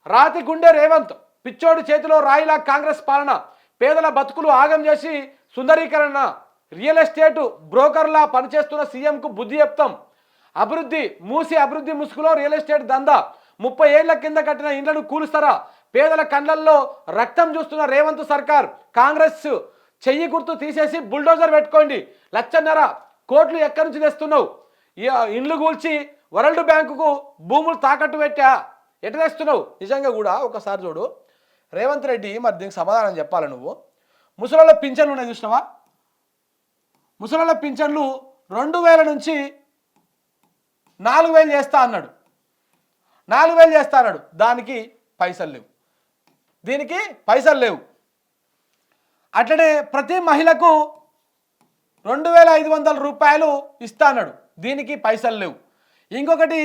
రాతి గుండె రేవంత్, పిచ్చోడి చేతిలో రాయిలా కాంగ్రెస్ పాలన, పేదల బతుకులు ఆగం చేసి సుందరీకరణ, రియల్ ఎస్టేట్ బ్రోకర్లా పనిచేస్తున్న సీఎంకు బుద్ధి చెప్తాం. అభివృద్ధి మూసి అభివృద్ధి ముసుగులో రియల్ ఎస్టేట్ దందా, 30 ఏళ్ల కింద కట్టిన ఇండ్లను కూలుస్తారా? పేదల కండ్లల్లో రక్తం చూస్తున్న రేవంత్ సర్కార్, కాంగ్రెస్ చెయ్యి గుర్తు తీసేసి బుల్డోజర్ పెట్టుకోండి. 1,50,000 కోట్లు ఎక్కడి నుంచి తెస్తున్నావు? ఇండ్లు కూల్చి వరల్డ్ బ్యాంకుకు భూములు తాకట్టు పెట్టా, ఎటు తెస్తున్నావు? నిజంగా కూడా ఒకసారి చూడు రేవంత్ రెడ్డి, మరి దీనికి సమాధానం చెప్పాలి నువ్వు. ముసలోళ్ళ పింఛన్లు ఉన్నాయి చూసినావా? ముసలోళ్ళ పింఛన్లు 2,000 నుంచి 4,000 చేస్తా అన్నాడు. 4,000 చేస్తా అన్నాడు. దానికి పైసలు లేవు, దీనికి పైసలు లేవు. అట్లనే ప్రతి మహిళకు 2,500 రూపాయలు ఇస్తా అన్నాడు. దీనికి పైసలు లేవు. ఇంకొకటి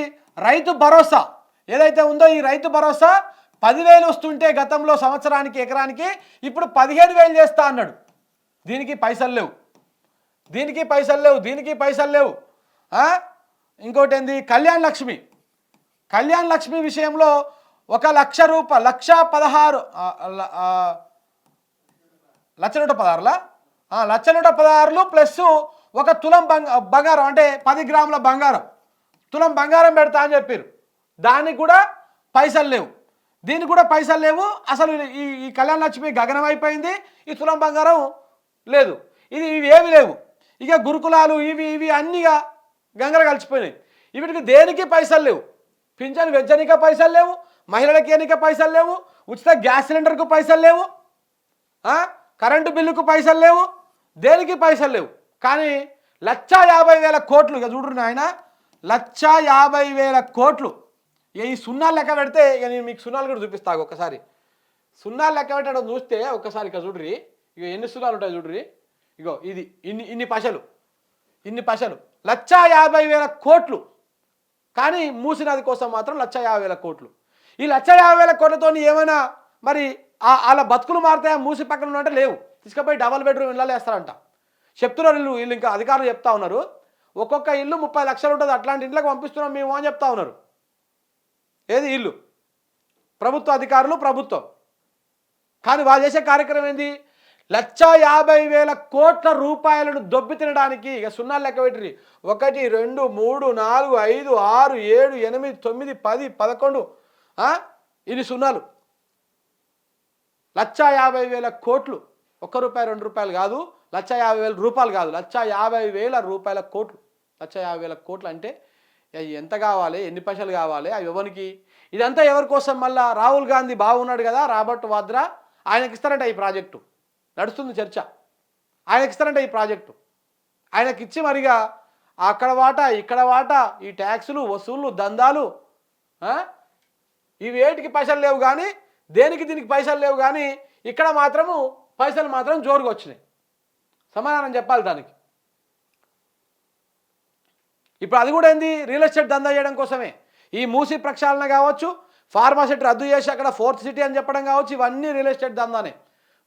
రైతు భరోసా ఏదైతే ఉందో, ఈ రైతు భరోసా 10,000 వస్తుంటే గతంలో సంవత్సరానికి ఎకరానికి, ఇప్పుడు 15,000 చేస్తా అన్నాడు. దీనికి పైసలు లేవు, దీనికి పైసలు లేవు, దీనికి పైసలు లేవు. ఇంకోటి ఏంది, కళ్యాణ్ లక్ష్మి. కళ్యాణ్ లక్ష్మి విషయంలో 1,00,000 రూపాయలు, 1,16,000 1,116 ప్లస్ ఒక తులం బంగారం, అంటే 10 గ్రాముల బంగారం, తులం బంగారం పెడతా అని చెప్పారు. దానికి కూడా పైసలు లేవు, దీనికి కూడా పైసలు లేవు. అసలు ఈ కళ్యాణ లక్ష్మి గగనం అయిపోయింది, ఈ తులం బంగారం లేదు, ఇవి ఏమి లేవు. ఇక గురుకులాలు ఇవి అన్నీగా గంగలు కలిసిపోయినాయి. వీటికి దేనికి పైసలు లేవు. పింఛన్ వెచ్చనిక పైసలు లేవు, మహిళలకి ఎన్నిక పైసలు లేవు, ఉచిత గ్యాస్ సిలిండర్కు పైసలు లేవు, కరెంటు బిల్లుకు పైసలు లేవు, దేనికి పైసలు లేవు. కానీ 1,50,000 కోట్లు, ఇక చూడరు ఆయన, 1,50,000 కోట్లు. ఈ సున్నాలు లెక్క పెడితే, ఇక నేను మీకు సున్నాలు కూడా చూపిస్తాను ఒకసారి. సున్నాలు లెక్క పెట్టడం చూస్తే ఒక్కసారి ఇక చూడ్రి, ఇక ఎన్ని సున్నాలు ఉంటాయి చూడ్రి. ఇగో ఇది ఇన్ని పైసలు, 1,50,000 కోట్లు. కానీ మూసినది కోసం మాత్రం 1,50,000 కోట్లు. ఈ 1,50,000 కోట్లతో ఏమైనా మరి వాళ్ళ బతుకులు మారుతాయా? మూసి పక్కన ఉన్నట్టే లేవు, తీసుకుపోయి డబల్ బెడ్రూమ్ ఇళ్ళలో వేస్తారంట చెప్తున్నారు. వీళ్ళు ఇంకా అధికారులు చెప్తా ఉన్నారు, ఒక్కొక్క ఇల్లు 30 లక్షలు ఉంటుంది, అట్లాంటి ఇంట్లోకి పంపిస్తున్నాం మేము అని చెప్తా ఉన్నారు. ఏది ఇల్లు? ప్రభుత్వ అధికారులు, ప్రభుత్వం. కానీ వాళ్ళు చేసే కార్యక్రమం ఏంది? 1,50,000 కోట్ల రూపాయలను దొబ్బి తినడానికి. ఇక సున్నాలు లెక్క పెట్టి 1 2 3 4 5 6 7 8 9 10 11 ఇది సున్నాలు. 1,50,000 కోట్లు. 1 రూపాయి 2 రూపాయలు కాదు, 1,50,000 రూపాయలు కాదు, 1,50,000 రూపాయల కోట్లు. 1,50,000 కోట్లు అంటే ఎంత కావాలి? ఎన్ని పైసలు కావాలి? అవి ఎవరికి? ఇదంతా ఎవరి కోసం? మళ్ళా రాహుల్ గాంధీ బాగున్నాడు కదా, రాబర్ట్ వాద్రా, ఆయనకి ఇస్తారంట ఈ ప్రాజెక్టు. నడుస్తుంది చర్చ, ఆయనకి ఇస్తారంట ఈ ప్రాజెక్టు. ఆయనకి ఇచ్చి మరిగా అక్కడ వాటా ఇక్కడ వాటా, ఈ ట్యాక్సులు వసూళ్ళు దందాలు, ఇవి ఏటికి పైసలు లేవు కానీ, దేనికి దీనికి పైసలు లేవు కానీ, ఇక్కడ మాత్రము పైసలు మాత్రం జోరుగా వచ్చినాయి. సమాధానం చెప్పాలి దానికి. ఇప్పుడు అది కూడా ఏంది? రియల్ ఎస్టేట్ దందా చేయడం కోసమే. ఈ మూసి ప్రక్షాళన కావచ్చు, ఫార్మాసిటీ రద్దు చేసి అక్కడ 4th సిటీ అని చెప్పడం కావచ్చు, ఇవన్నీ రియల్ ఎస్టేట్ దందానే.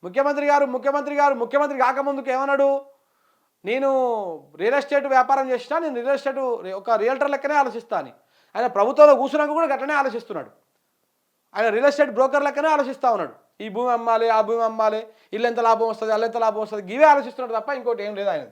ముఖ్యమంత్రి కాకముందుకు ఏమన్నాడు? నేను రియల్ ఎస్టేట్ వ్యాపారం చేసినా, నేను రియల్ ఎస్టేట్ ఒక రియల్టర్ లెక్కనే ఆలోచిస్తా అని. ఆయన ప్రభుత్వంలో కూర్చున్నాక కూడా గట్లనే ఆలోచిస్తున్నాడు. ఆయన రియల్ ఎస్టేట్ బ్రోకర్ లెక్కనే ఆలోచిస్తూ ఉన్నాడు. ఈ భూమి అమ్మాలి, ఆ భూమి అమ్మాలి, ఇల్లు ఎంత లాభం వస్తుంది, అల్లు ఎంత లాభం వస్తుంది, ఇవే ఆలోచిస్తున్నాడు తప్ప ఇంకోటి ఏం లేదు ఆయన.